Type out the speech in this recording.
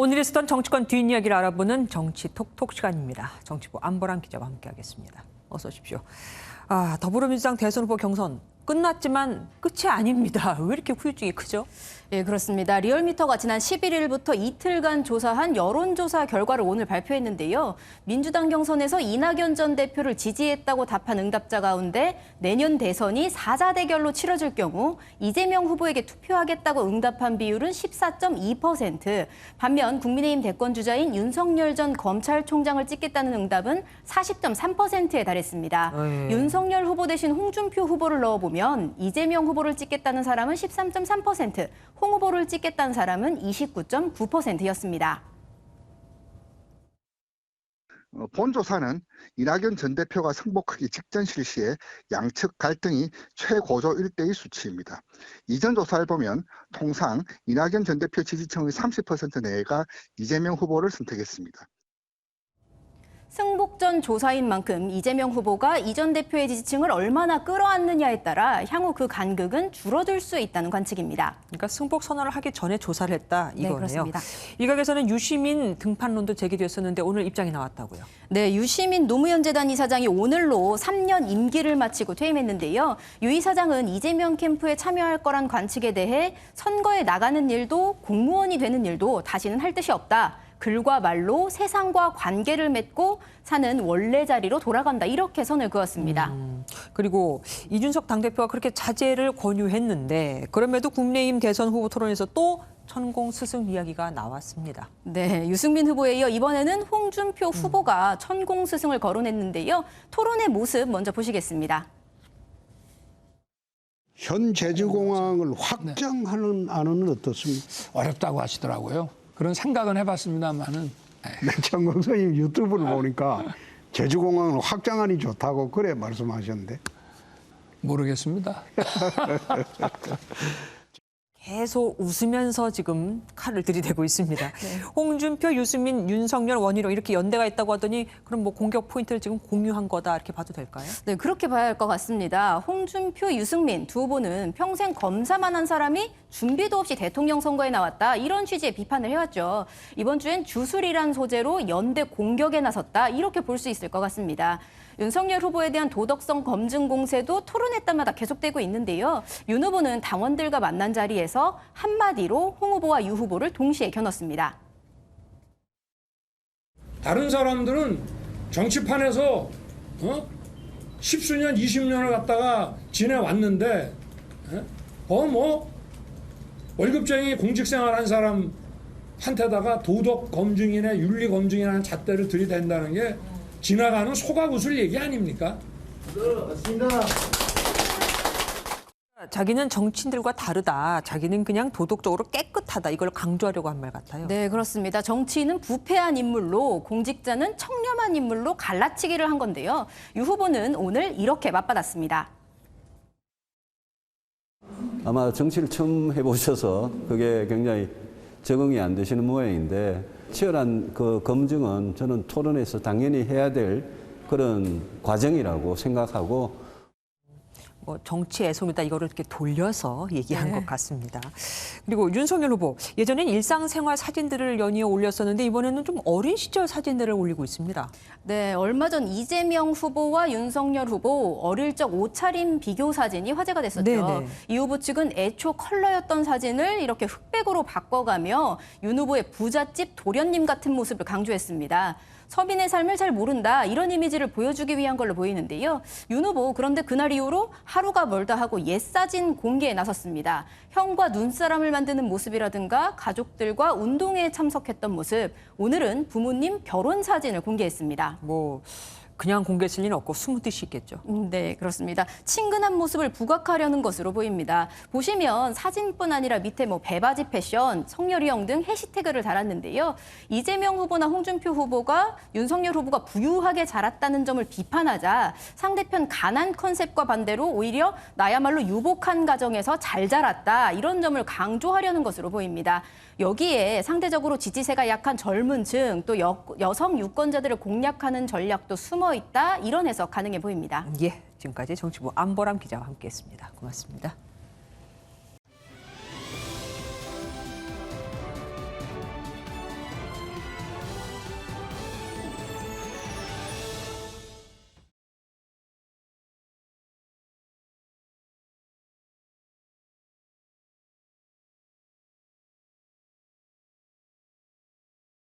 오늘 있었던 정치권 뒷이야기를 알아보는 정치 톡톡 시간입니다. 정치부 안보람 기자와 함께하겠습니다. 어서 오십시오. 더불어민주당 대선 후보 경선 끝났지만 끝이 아닙니다. 왜 이렇게 후유증이 크죠? 예, 그렇습니다. 리얼미터가 지난 11일부터 이틀간 조사한 여론조사 결과를 오늘 발표했는데요. 민주당 경선에서 이낙연 전 대표를 지지했다고 답한 응답자 가운데 내년 대선이 사자 대결로 치러질 경우 이재명 후보에게 투표하겠다고 응답한 비율은 14.2%. 반면 국민의힘 대권주자인 윤석열 전 검찰총장을 찍겠다는 응답은 40.3%에 달했습니다. 윤석열 후보 대신 홍준표 후보를 넣어보면 이재명 후보를 찍겠다는 사람은 13.3%, 홍 후보를 찍겠다는 사람은 29.9%였습니다. 본조사는 이낙연 전 대표가 승복하기 직전 실시에 양측 갈등이 최고조 1대2 수치입니다. 이전 조사를 보면 통상 이낙연 전 대표 지지층의 30% 내외가 이재명 후보를 선택했습니다. 승복전 조사인 만큼 이재명 후보가 이 전 대표의 지지층을 얼마나 끌어안느냐에 따라 향후 그 간극은 줄어들 수 있다는 관측입니다. 그러니까 승복 선언을 하기 전에 조사를 했다 이거네요. 네, 그렇습니다. 일각에서는 유시민 등판론도 제기됐었는데 오늘 입장이 나왔다고요. 네, 유시민 노무현재단 이사장이 오늘로 3년 임기를 마치고 퇴임했는데요. 유 이사장은 이재명 캠프에 참여할 거란 관측에 대해 선거에 나가는 일도 공무원이 되는 일도 다시는 할 뜻이 없다. 글과 말로 세상과 관계를 맺고 사는 원래 자리로 돌아간다. 이렇게 선을 그었습니다. 그리고 이준석 당대표가 그렇게 자제를 권유했는데 그럼에도 국민의힘 대선 후보 토론에서 또 천공 스승 이야기가 나왔습니다. 네, 유승민 후보에 이어 이번에는 홍준표 후보가 천공 스승을 거론했는데요. 토론의 모습 먼저 보시겠습니다. 현 제주공항을 확장하는 안은 어떻습니까? 어렵다고 하시더라고요. 그런 생각은 해봤습니다만은. 천공 선생님 유튜브를 보니까 제주공항을 확장하니 좋다고 그래 말씀하셨는데. 모르겠습니다. 계속 웃으면서 지금 칼을 들이대고 있습니다. 네. 홍준표, 유승민, 윤석열, 원희룡 이렇게 연대가 있다고 하더니 그럼 뭐 공격 포인트를 지금 공유한 거다 이렇게 봐도 될까요? 네, 그렇게 봐야 할 것 같습니다. 홍준표, 유승민 두 후보는 평생 검사만 한 사람이 준비도 없이 대통령 선거에 나왔다. 이런 취지의 비판을 해왔죠. 이번 주엔 주술이란 소재로 연대 공격에 나섰다. 이렇게 볼 수 있을 것 같습니다. 윤석열 후보에 대한 도덕성 검증 공세도 토론회 때마다 계속되고 있는데요. 윤 후보는 당원들과 만난 자리에서 한마디로 홍 후보와 유 후보를 동시에 겨눴습니다. 다른 사람들은 정치판에서 십수년, 20년을 갖다가 지내왔는데 월급쟁이 공직생활한 사람한테다가 도덕 검증이나 윤리 검증이라는 잣대를 들이댄다는 게 지나가는 소가구슬 얘기 아닙니까? 맞습니다. 자기는 정치인들과 다르다. 자기는 그냥 도덕적으로 깨끗하다. 이걸 강조하려고 한 말 같아요. 네, 그렇습니다. 정치인은 부패한 인물로 공직자는 청렴한 인물로 갈라치기를 한 건데요. 유 후보는 오늘 이렇게 맞받았습니다. 아마 정치를 처음 해보셔서 그게 굉장히 적응이 안 되시는 모양인데 치열한 그 검증은 저는 토론에서 당연히 해야 될 그런 과정이라고 생각하고 뭐 정치 애송이다 이거를 이렇게 돌려서 얘기한 것 같습니다. 그리고 윤석열 후보 예전엔 일상생활 사진들을 연이어 올렸었는데 이번에는 좀 어린 시절 사진들을 올리고 있습니다. 네, 얼마 전 이재명 후보와 윤석열 후보 어릴 적 옷차림 비교 사진이 화제가 됐었죠. 네네. 이 후보 측은 애초 컬러였던 사진을 이렇게 흑백으로 바꿔가며 윤 후보의 부잣집 도련님 같은 모습을 강조했습니다. 서민의 삶을 잘 모른다 이런 이미지를 보여주기 위한 걸로 보이는데요. 윤 후보 그런데 그날 이후로 하루가 멀다 하고 옛 사진 공개에 나섰습니다. 형과 눈사람을 만드는 모습이라든가 가족들과 운동회에 참석했던 모습, 오늘은 부모님 결혼 사진을 공개했습니다. 뭐 그냥 공개했을 리는 없고 숨은 뜻이 있겠죠. 네, 그렇습니다. 친근한 모습을 부각하려는 것으로 보입니다. 보시면 사진뿐 아니라 밑에 배바지 패션, 성렬이 형 등 해시태그를 달았는데요. 이재명 후보나 홍준표 후보가 윤석열 후보가 부유하게 자랐다는 점을 비판하자 상대편 가난 컨셉과 반대로 오히려 나야말로 유복한 가정에서 잘 자랐다 이런 점을 강조하려는 것으로 보입니다. 여기에 상대적으로 지지세가 약한 젊은 층 또 여성 유권자들을 공략하는 전략도 숨어 있다 이런 해석 가능해 보입니다. 예, 지금까지 정치부 안보람 기자와 함께했습니다. 고맙습니다.